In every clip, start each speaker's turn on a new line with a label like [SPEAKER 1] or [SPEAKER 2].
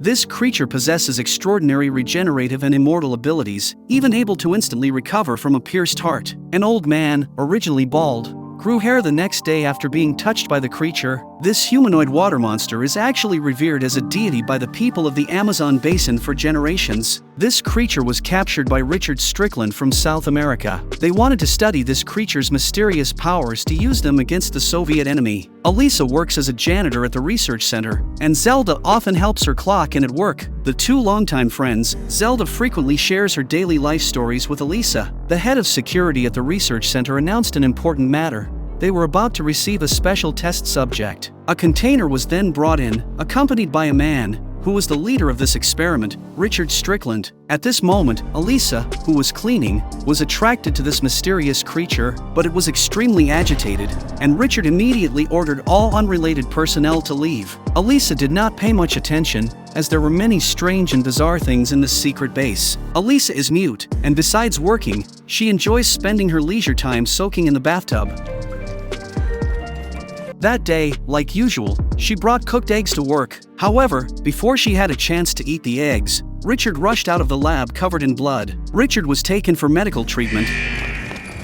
[SPEAKER 1] This creature possesses extraordinary regenerative and immortal abilities, even able to instantly recover from a pierced heart. An old man, originally bald, grew hair the next day after being touched by the creature. This humanoid water monster is actually revered as a deity by the people of the Amazon basin for generations. This creature was captured by Richard Strickland from South America. They wanted to study this creature's mysterious powers to use them against the Soviet enemy. Elisa works as a janitor at the research center, and Zelda often helps her clock in at work. The two longtime friends, Zelda frequently shares her daily life stories with Elisa. The head of security at the research center announced an important matter. They were about to receive a special test subject. A container was then brought in, accompanied by a man, who was the leader of this experiment, Richard Strickland. At this moment, Elisa, who was cleaning, was attracted to this mysterious creature, but it was extremely agitated, and Richard immediately ordered all unrelated personnel to leave. Elisa did not pay much attention, as there were many strange and bizarre things in this secret base. Elisa is mute, and besides working, she enjoys spending her leisure time soaking in the bathtub. That day, like usual, she brought cooked eggs to work. However, before she had a chance to eat the eggs, Richard rushed out of the lab covered in blood. Richard was taken for medical treatment,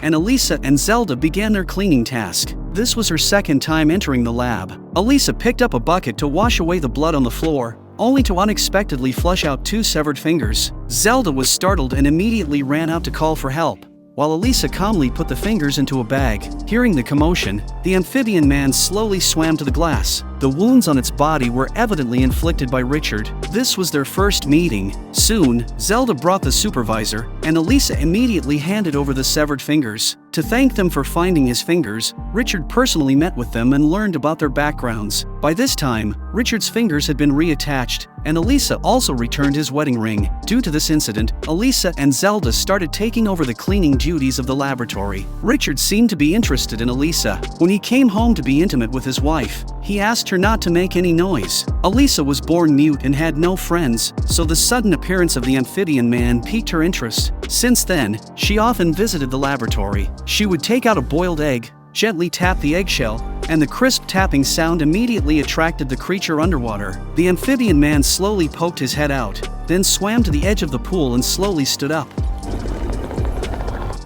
[SPEAKER 1] and Elisa and Zelda began their cleaning task. This was her second time entering the lab. Elisa picked up a bucket to wash away the blood on the floor, only to unexpectedly flush out 2 severed fingers. Zelda was startled and immediately ran out to call for help, while Elisa calmly put the fingers into a bag. Hearing the commotion, the amphibian man slowly swam to the glass. The wounds on its body were evidently inflicted by Richard. This was their first meeting. Soon, Zelda brought the supervisor, and Elisa immediately handed over the severed fingers. To thank them for finding his fingers, Richard personally met with them and learned about their backgrounds. By this time, Richard's fingers had been reattached, and Elisa also returned his wedding ring. Due to this incident, Elisa and Zelda started taking over the cleaning duties of the laboratory. Richard seemed to be interested in Elisa. When he came home to be intimate with his wife, he asked her not to make any noise. Elisa was born mute and had no friends, so the sudden appearance of the amphibian man piqued her interest. Since then, she often visited the laboratory. She would take out a boiled egg, gently tap the eggshell, and the crisp tapping sound immediately attracted the creature underwater. The amphibian man slowly poked his head out, then swam to the edge of the pool and slowly stood up.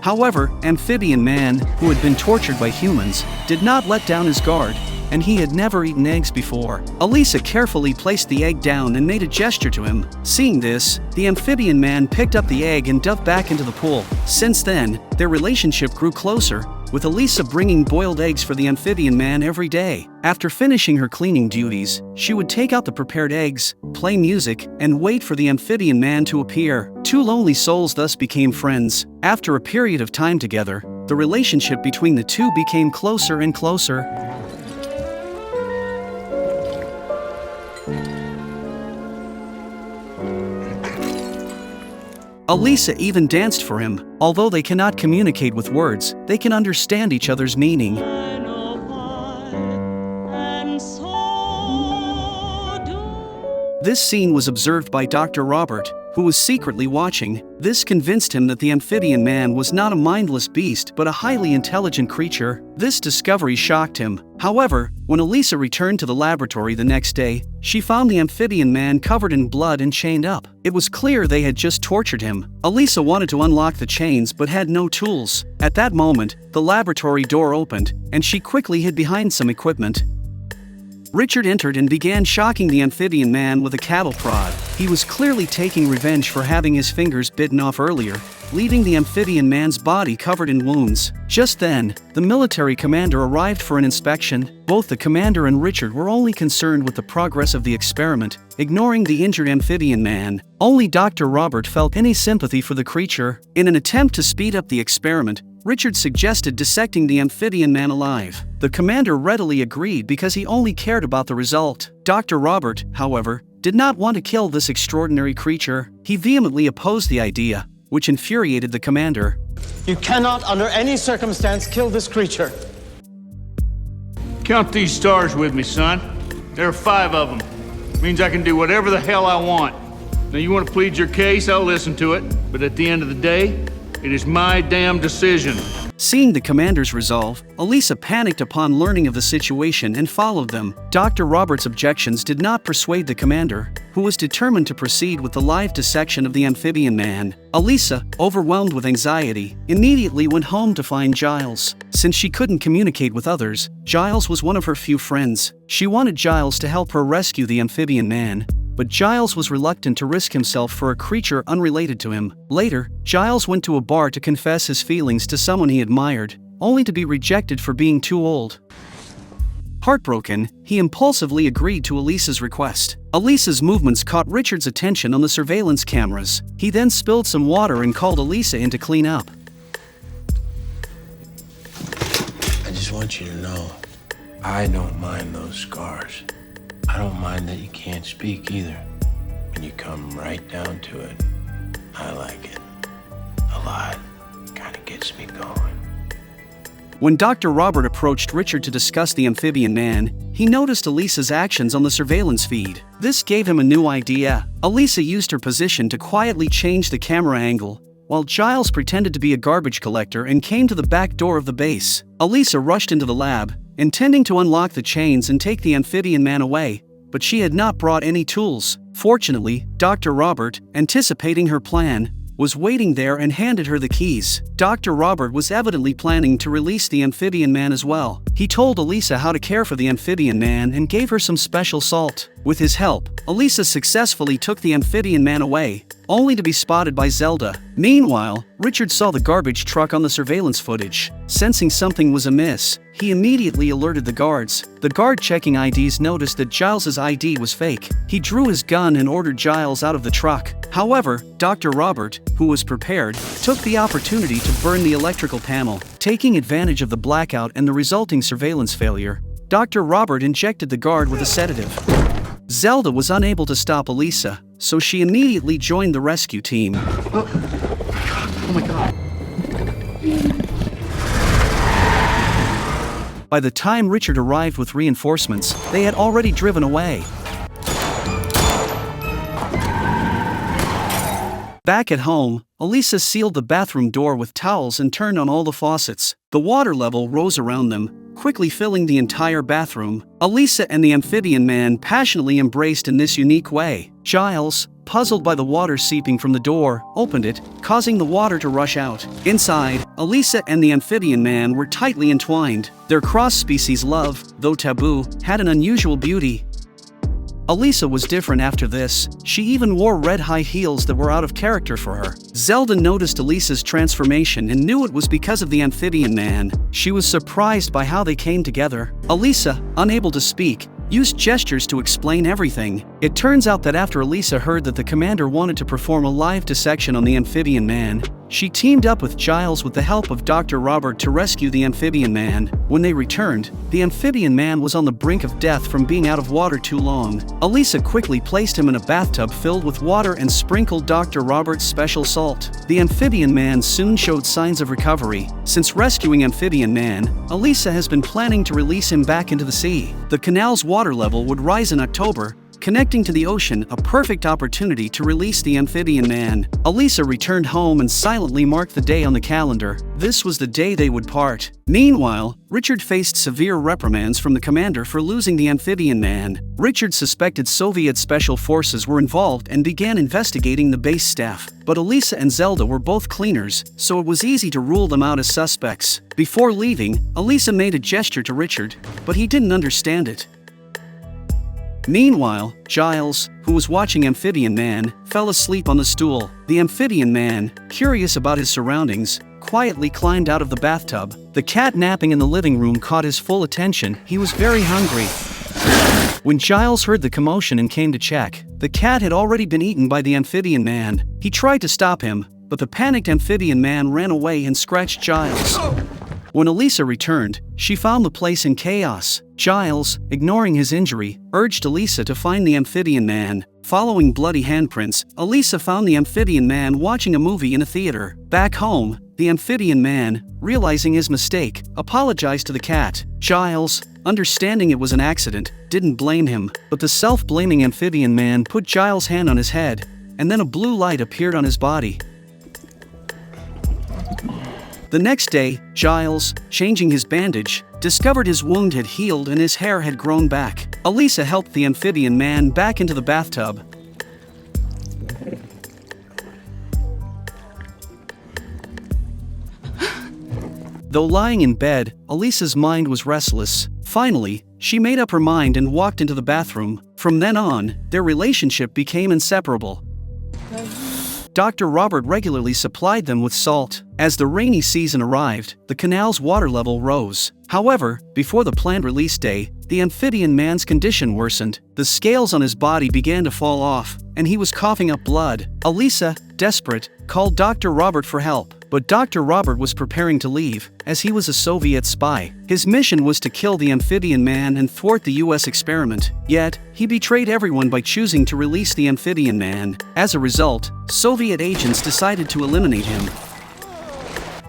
[SPEAKER 1] However, amphibian man, who had been tortured by humans, did not let down his guard, and he had never eaten eggs before. Elisa carefully placed the egg down and made a gesture to him. Seeing this, the amphibian man picked up the egg and dove back into the pool. Since then, their relationship grew closer, with Elisa bringing boiled eggs for the amphibian man every day. After finishing her cleaning duties, she would take out the prepared eggs, play music, and wait for the amphibian man to appear. Two lonely souls thus became friends. After a period of time together, the relationship between the two became closer and closer. Elisa even danced for him. Although they cannot communicate with words, they can understand each other's meaning. This scene was observed by Dr. Robert, who was secretly watching. This convinced him that the amphibian man was not a mindless beast but a highly intelligent creature. This discovery shocked him. However, when Elisa returned to the laboratory the next day, she found the amphibian man covered in blood and chained up. It was clear they had just tortured him. Elisa wanted to unlock the chains but had no tools. At that moment, the laboratory door opened, and she quickly hid behind some equipment. Richard entered and began shocking the amphibian man with a cattle prod. He was clearly taking revenge for having his fingers bitten off earlier, leaving the amphibian man's body covered in wounds. Just then, the military commander arrived for an inspection. Both the commander and Richard were only concerned with the progress of the experiment, ignoring the injured amphibian man. Only Dr. Robert felt any sympathy for the creature. In an attempt to speed up the experiment, Richard suggested dissecting the amphibian man alive. The commander readily agreed because he only cared about the result. Dr. Robert, however, did not want to kill this extraordinary creature. He vehemently opposed the idea, which infuriated the commander.
[SPEAKER 2] You cannot, under any circumstance, kill this creature.
[SPEAKER 3] Count these stars with me, son. There are 5 of them. Means I can do whatever the hell I want. Now you want to plead your case, I'll listen to it. But at the end of the day, it is my damn decision.
[SPEAKER 1] Seeing the commander's resolve, Elisa panicked upon learning of the situation and followed them. Dr. Robert's objections did not persuade the commander, who was determined to proceed with the live dissection of the amphibian man. Elisa, overwhelmed with anxiety, immediately went home to find Giles. Since she couldn't communicate with others, Giles was one of her few friends. She wanted Giles to help her rescue the amphibian man, but Giles was reluctant to risk himself for a creature unrelated to him. Later, Giles went to a bar to confess his feelings to someone he admired, only to be rejected for being too old. Heartbroken, he impulsively agreed to Elisa's request. Elisa's movements caught Richard's attention on the surveillance cameras. He then spilled some water and called Elisa in to clean up.
[SPEAKER 4] I just want you to know, I don't mind those scars. I don't mind that you can't speak either. When you come right down to it, I like it a lot. Kinda gets me going.
[SPEAKER 1] When Dr. Robert approached Richard to discuss the amphibian man, he noticed Elisa's actions on the surveillance feed. This gave him a new idea. Elisa used her position to quietly change the camera angle, while Giles pretended to be a garbage collector and came to the back door of the base. Elisa rushed into the lab, intending to unlock the chains and take the amphibian man away, but she had not brought any tools. Fortunately, Dr. Robert, anticipating her plan, was waiting there and handed her the keys. Dr. Robert was evidently planning to release the amphibian man as well. He told Elisa how to care for the amphibian man and gave her some special salt. With his help, Elisa successfully took the amphibian man away, only to be spotted by Zelda. Meanwhile, Richard saw the garbage truck on the surveillance footage. Sensing something was amiss, he immediately alerted the guards. The guard checking IDs noticed that Giles's ID was fake. He drew his gun and ordered Giles out of the truck. However, Dr. Robert, who was prepared, took the opportunity to burn the electrical panel. Taking advantage of the blackout and the resulting surveillance failure, Dr. Robert injected the guard with a sedative. Zelda was unable to stop Elisa, so she immediately joined the rescue team.
[SPEAKER 3] Oh my god.
[SPEAKER 1] By the time Richard arrived with reinforcements, they had already driven away. Back at home, Elisa sealed the bathroom door with towels and turned on all the faucets. The water level rose around them, quickly filling the entire bathroom. Elisa and the amphibian man passionately embraced in this unique way. Giles, puzzled by the water seeping from the door, opened it, causing the water to rush out. Inside, Elisa and the amphibian man were tightly entwined. Their cross-species love, though taboo, had an unusual beauty. Elisa was different after this. She even wore red high heels that were out of character for her. Zelda noticed Elisa's transformation and knew it was because of the amphibian man. She was surprised by how they came together. Elisa, unable to speak, used gestures to explain everything. It turns out that after Elisa heard that the commander wanted to perform a live dissection on the amphibian man, she teamed up with Giles with the help of Dr. Robert to rescue the amphibian man. When they returned, the amphibian man was on the brink of death from being out of water too long. Elisa quickly placed him in a bathtub filled with water and sprinkled Dr. Robert's special salt. The amphibian man soon showed signs of recovery. Since rescuing amphibian man, Elisa has been planning to release him back into the sea. The canal's water level would rise in October, connecting to the ocean, a perfect opportunity to release the amphibian man. Elisa returned home and silently marked the day on the calendar. This was the day they would part. Meanwhile, Richard faced severe reprimands from the commander for losing the amphibian man. Richard suspected Soviet special forces were involved and began investigating the base staff. But Elisa and Zelda were both cleaners, so it was easy to rule them out as suspects. Before leaving, Elisa made a gesture to Richard, but he didn't understand it. Meanwhile, Giles, who was watching Amphibian Man, fell asleep on the stool. The Amphibian Man, curious about his surroundings, quietly climbed out of the bathtub. The cat napping in the living room caught his full attention. He was very hungry. When Giles heard the commotion and came to check, the cat had already been eaten by the Amphibian Man. He tried to stop him, but the panicked Amphibian Man ran away and scratched Giles. When Elisa returned, she found the place in chaos. Giles, ignoring his injury, urged Elisa to find the Amphibian Man. Following bloody handprints, Elisa found the Amphibian Man watching a movie in a theater. Back home, the Amphibian Man, realizing his mistake, apologized to the cat. Giles, understanding it was an accident, didn't blame him, but the self-blaming Amphibian Man put Giles' hand on his head, and then a blue light appeared on his body. The next day, Giles, changing his bandage, discovered his wound had healed and his hair had grown back. Elisa helped the amphibian man back into the bathtub. Though lying in bed, Elisa's mind was restless. Finally, she made up her mind and walked into the bathroom. From then on, their relationship became inseparable. Dr. Robert regularly supplied them with salt. As the rainy season arrived, the canal's water level rose. However, before the planned release day, the amphibian man's condition worsened. The scales on his body began to fall off, and he was coughing up blood. Elisa, desperate, called Dr. Robert for help. But Dr. Robert was preparing to leave, as he was a Soviet spy. His mission was to kill the amphibian man and thwart the US experiment. Yet, he betrayed everyone by choosing to release the amphibian man. As a result, Soviet agents decided to eliminate him.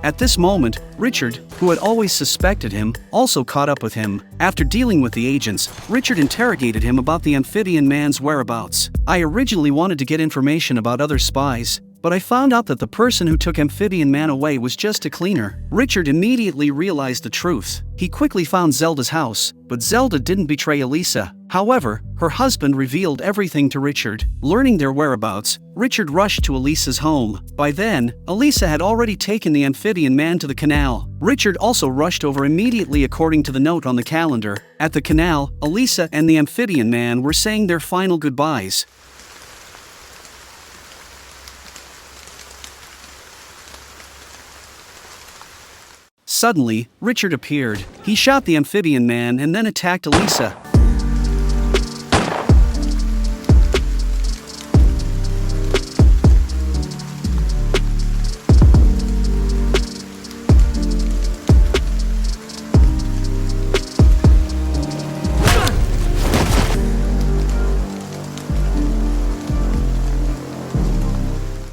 [SPEAKER 1] At this moment, Richard, who had always suspected him, also caught up with him. After dealing with the agents, Richard interrogated him about the amphibian man's whereabouts. I originally wanted to get information about other spies, but I found out that the person who took amphibian man away was just a cleaner. Richard immediately realized the truth. He quickly found Zelda's house, but Zelda didn't betray Elisa. However, her husband revealed everything to Richard. Learning their whereabouts, Richard rushed to Elisa's home. By then, Elisa had already taken the amphibian man to the canal. Richard also rushed over immediately according to the note on the calendar. At the canal, Elisa and the amphibian man were saying their final goodbyes. Suddenly, Richard appeared. He shot the amphibian man and then attacked Elisa.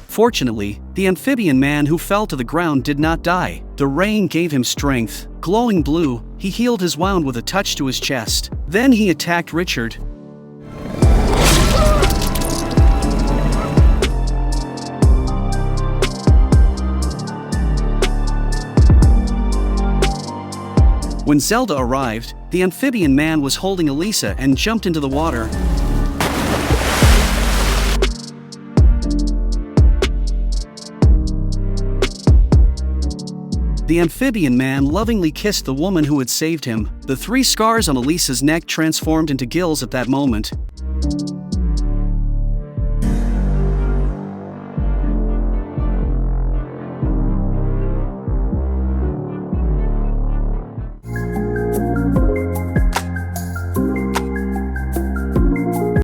[SPEAKER 1] Fortunately, the amphibian man who fell to the ground did not die. The rain gave him strength. Glowing blue, he healed his wound with a touch to his chest. Then he attacked Richard. When Zelda arrived, the amphibian man was holding Elisa and jumped into the water. The amphibian man lovingly kissed the woman who had saved him. The 3 scars on Elisa's neck transformed into gills at that moment.